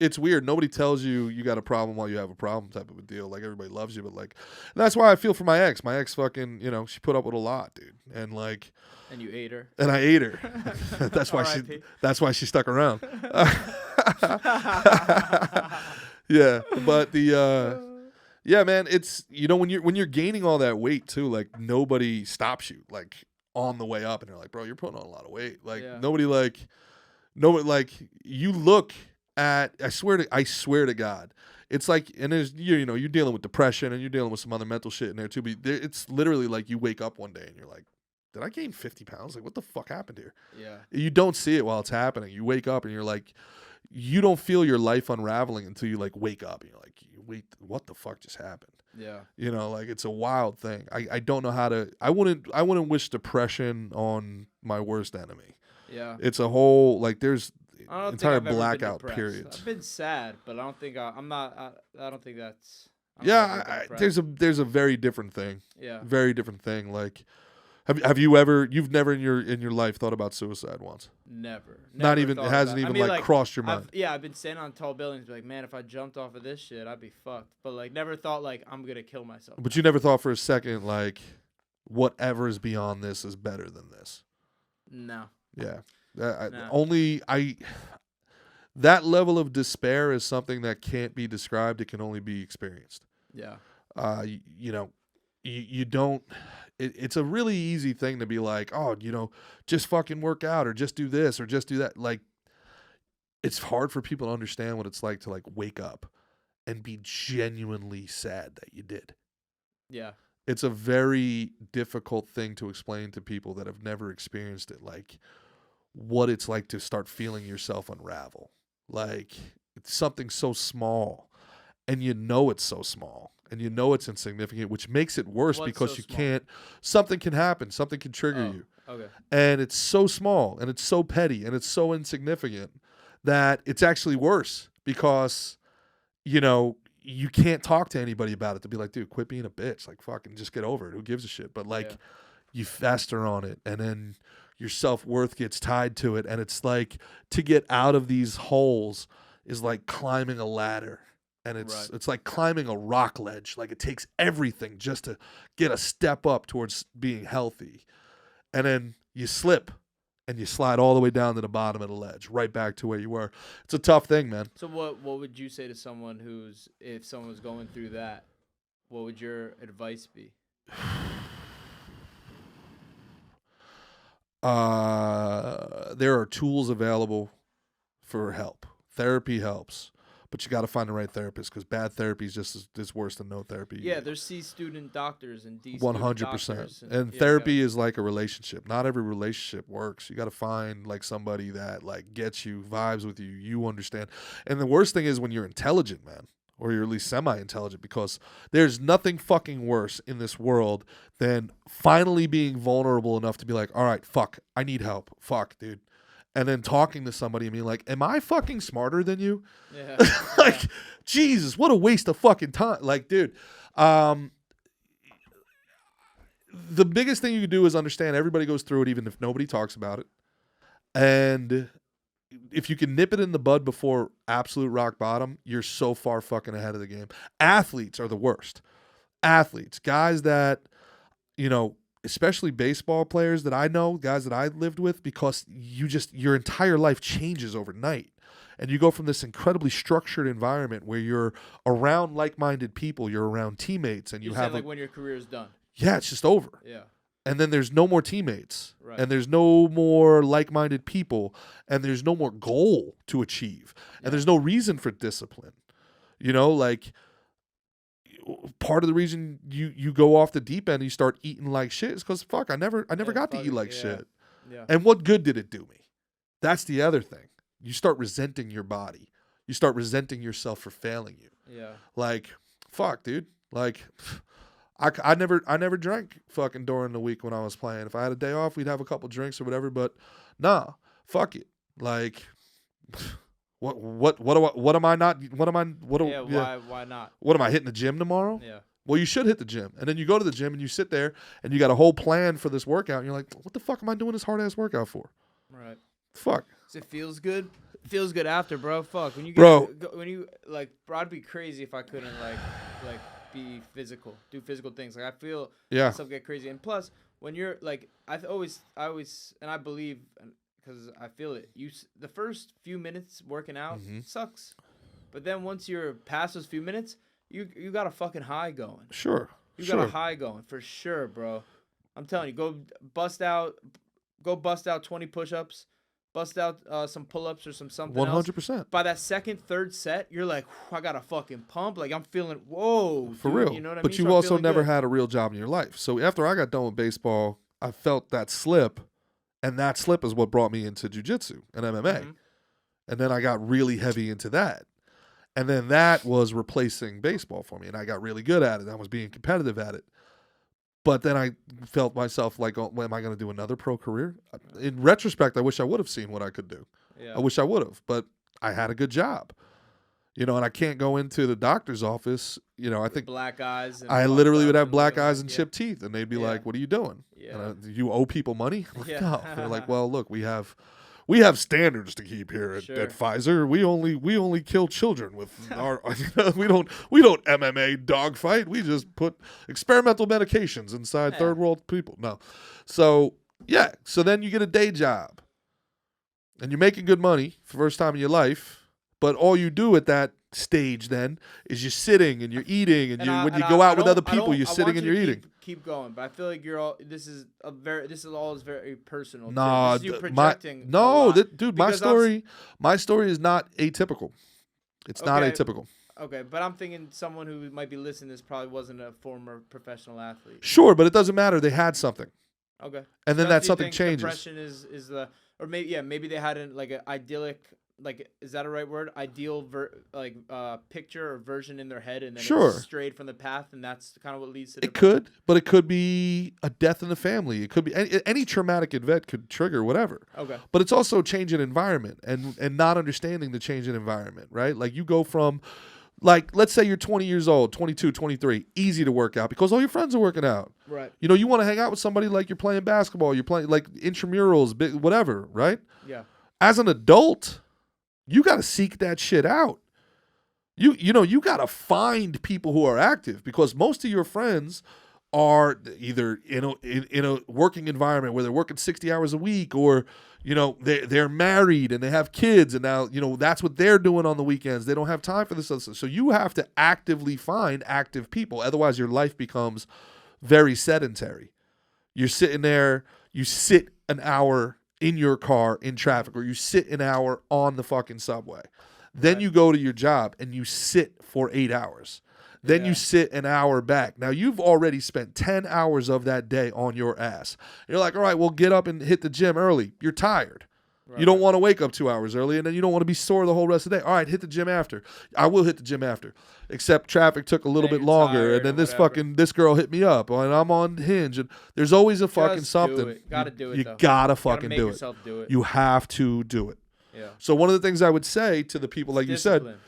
it's weird. Nobody tells you you got a problem while you have a problem type of a deal. Like, everybody loves you, but like, and that's why I feel for my ex. My ex fucking, she put up with a lot, dude. And like, and you ate her. And I ate her. That's why she stuck around. Yeah, but yeah, man, it's when you're gaining all that weight too, like nobody stops you like on the way up, and they're like, bro, you're putting on a lot of weight. Like nobody you look at. I swear to God, it's like, and there's you're dealing with depression and you're dealing with some other mental shit in there too. But it's literally like you wake up one day and you're like, did I gain 50 pounds? Like, what the fuck happened here? Yeah. You don't see it while it's happening. You wake up and you're like, you don't feel your life unraveling until you like wake up and you're like, wait, what the fuck just happened? Yeah. Like it's a wild thing. I don't know how to. I wouldn't wish depression on my worst enemy. Yeah. It's a whole there's I don't entire think I've blackout ever been periods. I've been sad, but I don't think I'm not. I don't think that's. There's a very different thing. Yeah. Very different thing. Like, have you've never in your life thought about suicide once? Never. Not even. It hasn't even crossed your mind. I've been standing on tall buildings, like, man, if I jumped off of this shit, I'd be fucked. But like, never thought like I'm gonna kill myself. But you never thought for a second like, whatever is beyond this is better than this. No. Yeah. That level of despair is something that can't be described. It can only be experienced. Yeah. You don't. It's a really easy thing to be like, oh, just fucking work out or just do this or just do that. Like, it's hard for people to understand what it's like to like wake up and be genuinely sad that you did. Yeah. It's a very difficult thing to explain to people that have never experienced it. Like, what it's like to start feeling yourself unravel. Like, it's something so small and it's so small and it's insignificant, which makes it worse because you can't, something can happen, something can trigger you. Okay. And it's so small and it's so petty and it's so insignificant that it's actually worse because, you can't talk to anybody about it to be like, dude, quit being a bitch. Like, fucking just get over it. Who gives a shit? But like, you fester on it and then your self-worth gets tied to it. And it's like, to get out of these holes is like climbing a ladder. And it's like climbing a rock ledge. Like, it takes everything just to get a step up towards being healthy. And then you slip and you slide all the way down to the bottom of the ledge, right back to where you were. It's a tough thing, man. So what would you say to someone if someone was going through that, what would your advice be? There are tools available for help. Therapy helps, but you got to find the right therapist because bad therapy is just as worse than no therapy. Yeah, there's C student doctors and D 100%. And therapy is like a relationship. Not every relationship works. You got to find like somebody that like gets you, vibes with you, you understand. And the worst thing is when you're intelligent, man. Or you're at least semi-intelligent, because there's nothing fucking worse in this world than finally being vulnerable enough to be like, all right, fuck, I need help. Fuck, dude. And then talking to somebody and being like, am I fucking smarter than you? Yeah. Like, Jesus, what a waste of fucking time. Like, dude, the biggest thing you can do is understand everybody goes through it, even if nobody talks about it. And if you can nip it in the bud before absolute rock bottom, you're so far fucking ahead of the game. Athletes are the worst. Athletes, guys that, especially baseball players that I know, guys that I lived with, because your entire life changes overnight. And you go from this incredibly structured environment where you're around like-minded people, you're around teammates, and you have like when your career is done. Yeah, it's just over. Yeah. And then there's no more teammates, right. And there's no more like-minded people, and there's no more goal to achieve, and there's no reason for discipline. Like, part of the reason you go off the deep end and you start eating like shit is because I never got to eat like shit. Yeah. And what good did it do me? That's the other thing. You start resenting your body. You start resenting yourself for failing you. Yeah. Like, fuck, dude. Like, I never drank fucking during the week when I was playing. If I had a day off, we'd have a couple drinks or whatever. But nah, fuck it. Like, why not? Why not? What am I hitting the gym tomorrow? Yeah. Well, you should hit the gym, and then you go to the gym and you sit there and you got a whole plan for this workout. And you're like, what the fuck am I doing this hard ass workout for? Right. Fuck. It feels good. feels good after, bro. Fuck when you Bro. when you like, bro, I'd be crazy if I couldn't like be physical, do physical things. Like I feel myself get crazy, and plus when you're like, I always, and I believe, because I feel it. The first few minutes working out sucks, but then once you're past those few minutes, you got a fucking high going. Sure. You got a high going for sure, bro. I'm telling you, go bust out 20 push-ups, bust out some pull-ups or something 100%. else. By that second, third set, you're like, I got a fucking pump. Like I'm feeling, whoa, for dude, real. you know what I but mean? you So I'm also feeling never good. had a real job in your life. So after I got done with baseball, I felt that slip, and that slip is what brought me into jiu-jitsu and MMA. And then I got really heavy into that. And then that was replacing baseball for me, and I got really good at it. I was being competitive at it. But then I felt myself like, oh, am I going to do another pro career? In retrospect, I wish I would have seen what I could do. Yeah. I wish I would have, but I had a good job. You know, and I can't go into the doctor's office. You know, I think black eyes. And I literally would have and black looking eyes like, and chipped teeth, and they'd be like, "What are you doing? Yeah. You owe people money?" I'm like, Yeah. no. They're like, "Well, look, we have standards to keep here at Pfizer. We only kill children with our we don't MMA dogfight. We just put experimental medications inside third world people." No, so yeah, so then you get a day job, and you're making good money for the first time in your life. But all you do at that stage then is you're sitting and you're eating, and when you go out with other people, you're sitting and you're eating. Keep going, but I feel like you're all. This is all very personal. Nah, this is you projecting. Dude, my story is not atypical. It's not atypical. Okay, but I'm thinking someone who might be listening to this probably wasn't a former professional athlete. Sure, but it doesn't matter. They had something. Okay. And then that something changes. Depression is the, or maybe they had an idyllic, like, is that a right word? Ideal picture or version in their head, and then it strayed from the path, and that's kind of what leads to depression. It could, but it could be a death in the family. It could be any traumatic event could trigger whatever. Okay. But it's also change in environment and not understanding the change in environment, right? Like you go from, like, let's say you're 20 years old, 22, 23, easy to work out because all your friends are working out. Right. You know, you want to hang out with somebody like you're playing basketball, you're playing like intramurals, whatever, right? Yeah. As an adult, you got to seek that shit out. You got to find people who are active because most of your friends are either in a working environment where they're working 60 hours a week, or they're married and they have kids, and now that's what they're doing on the weekends. They don't have time for this other stuff. So you have to actively find active people. Otherwise, your life becomes very sedentary. You're sitting there. You sit an hour in your car in traffic, or you sit an hour on the fucking subway. Then you go to your job and you sit for 8 hours. Then you sit an hour back. Now you've already spent 10 hours of that day on your ass. You're like, all right, well, get up and hit the gym early. You're tired. Right. You don't want to wake up 2 hours early, and then you don't want to be sore the whole rest of the day. All right, hit the gym after. I will hit the gym after. Except traffic took a little bit longer, and then this girl hit me up, and I'm on Hinge, and there's always a fucking something. Gotta do it. You gotta fucking do it. You have to do it. Yeah. So one of the things I would say to the people, like you said,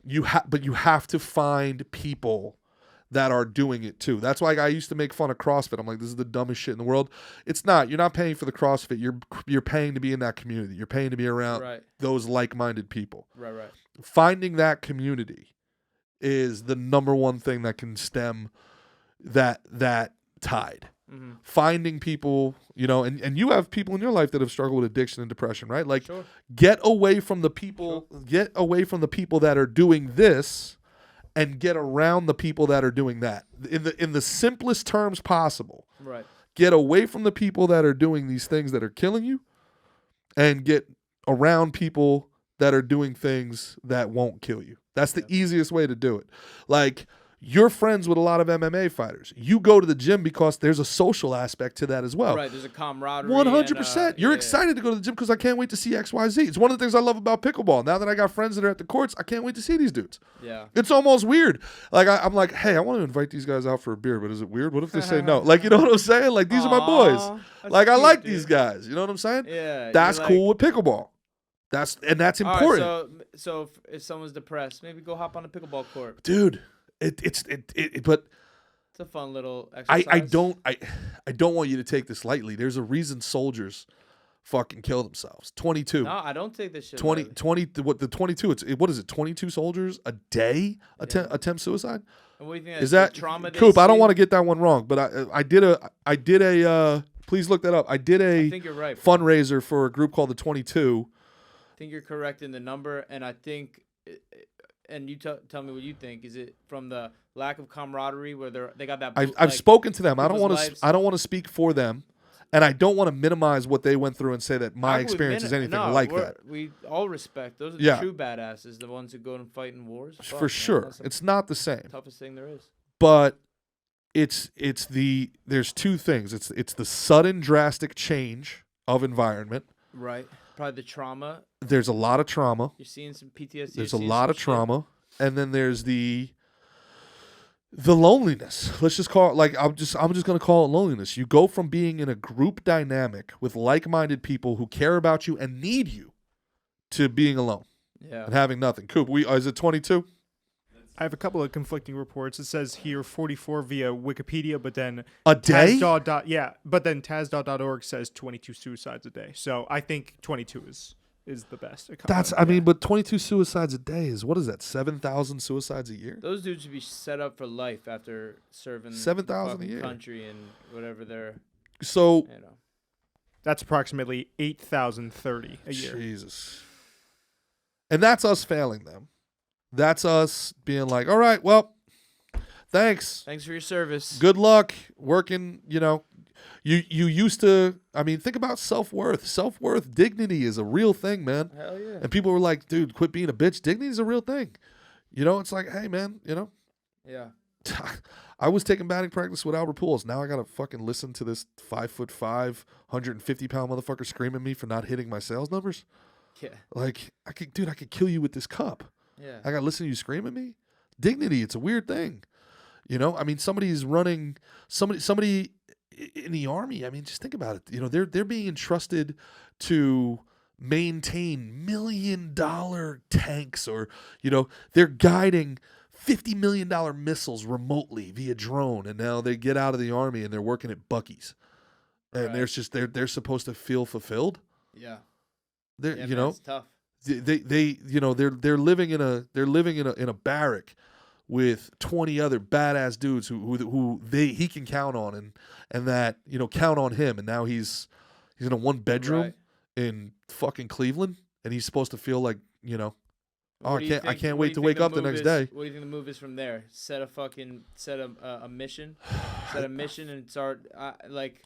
you have to find people that are doing it too. That's why I used to make fun of CrossFit. I'm like, this is the dumbest shit in the world. It's not. You're not paying for the CrossFit. You're paying to be in that community. You're paying to be around those like-minded people. Right. Finding that community is the number one thing that can stem that tide. Mm-hmm. Finding people, and you have people in your life that have struggled with addiction and depression, right? Like, get away from the people. Get away from the people that are doing this, and get around the people that are doing that. In the simplest terms possible. Right. Get away from the people that are doing these things that are killing you, and get around people that are doing things that won't kill you. That's the easiest way to do it. Like, you're friends with a lot of MMA fighters. You go to the gym because there's a social aspect to that as well. Right, there's a camaraderie. 100%. You're excited to go to the gym because I can't wait to see XYZ. It's one of the things I love about pickleball. Now that I got friends that are at the courts, I can't wait to see these dudes. Yeah. It's almost weird. Like, I'm like, hey, I want to invite these guys out for a beer, but is it weird? What if they say no? Like, you know what I'm saying? Like, these are my boys. Like, I like these guys. You know what I'm saying? Yeah. That's cool with pickleball. That's important. Right, so if someone's depressed, maybe go hop on a pickleball court. Dude. But it's a fun little exercise. I don't want you to take this lightly. There's a reason soldiers fucking kill themselves. 22. No, I don't take this shit. 20, 20 what the 22, what is it, 22 soldiers a day attempt suicide? And what do you think is that trauma? Coop, I don't want to get that one wrong, but I did a please look that up. I did I think you're right, fundraiser for a group called the 22. I think you're correct in the number, and I think, and you tell me what you think. Is it from the lack of camaraderie where they got that? I've spoken to them. I don't want to speak for them. And I don't want to minimize what they went through and say that my experience is anything like that. We all respect. Those are the true badasses, the ones who go and fight in wars. For sure. It's not the same. Toughest thing there is. But there's two things. It's the sudden drastic change of environment. Right. Probably the trauma. There's a lot of trauma. You're seeing some PTSD. There's a lot of trauma. And then there's the loneliness. Let's just call it I'm just going to call it loneliness. You go from being in a group dynamic with like-minded people who care about you and need you to being alone. Yeah. And having nothing. Coop, is it 22? I have a couple of conflicting reports. It says here 44 via Wikipedia, but then a day? But then Taz.org says 22 suicides a day. So I think 22 is the best. But 22 suicides a day is, what is that, 7,000 suicides a year? Those dudes should be set up for life after serving 7,000 a year country and whatever they're. So that's approximately 8,030 a year. Jesus. And that's us failing them. That's us being like, all right, well, thanks. Thanks for your service. Good luck working, You used to, think about self-worth. Self-worth, dignity is a real thing, man. Hell yeah. And people were like, dude, quit being a bitch. Dignity is a real thing. It's like, hey, man, Yeah. I was taking batting practice with Albert Pujols. Now I got to fucking listen to this 5'5", 150-pound motherfucker scream at me for not hitting my sales numbers. Yeah. Like, I could kill you with this cup. Yeah. I got to listen to you scream at me. Dignity, it's a weird thing. Somebody's running, somebody in the Army, just think about it. They're being entrusted to maintain $1 million tanks, or, they're guiding $50 million missiles remotely via drone, and now they get out of the Army and they're working at Buc-ee's. And there's just they're supposed to feel fulfilled. Yeah. It's tough. They're living in a barrack with 20 other badass dudes who he can count on and that count on him, and now he's in a one bedroom in fucking Cleveland, and he's supposed to feel like I can't wait to wake up the next day. What do you think the move is from there? Set a mission, and start like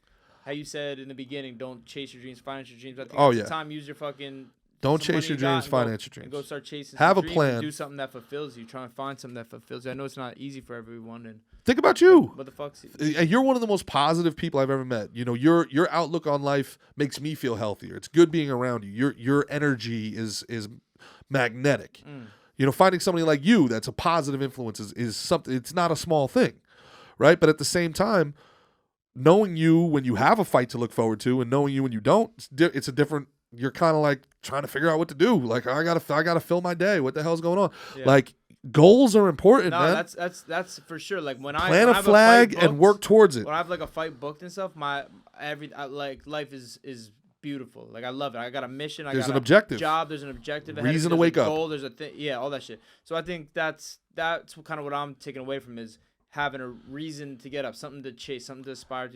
how you said in the beginning. Don't chase your dreams, finance your dreams. I think it's time. Use your fucking. Don't chase your dreams, finance your dreams. And go start chasing. Have a dreams plan. And do something that fulfills you. Try and find something that fulfills you. I know it's not easy for everyone. And think about you. What the fuck's you're one of the most positive people I've ever met. Your outlook on life makes me feel healthier. It's good being around you. Your energy is magnetic. Finding somebody like you that's a positive influence is something. It's not a small thing, right? But at the same time, knowing you when you have a fight to look forward to, and knowing you when you don't, it's a different. You're kind of like trying to figure out what to do. Like, I gotta fill my day. What the hell's going on? Yeah. Like, goals are important, man. That's for sure. Like when plan a flag and work towards it. When I have like a fight booked and stuff, life is beautiful. Like I love it. I got a mission. There's an objective. Job. There's an objective. Reason to wake up. Goal. There's a thing. Yeah, all that shit. So I think that's kind of what I'm taking away from is having a reason to get up, something to chase, something to aspire to,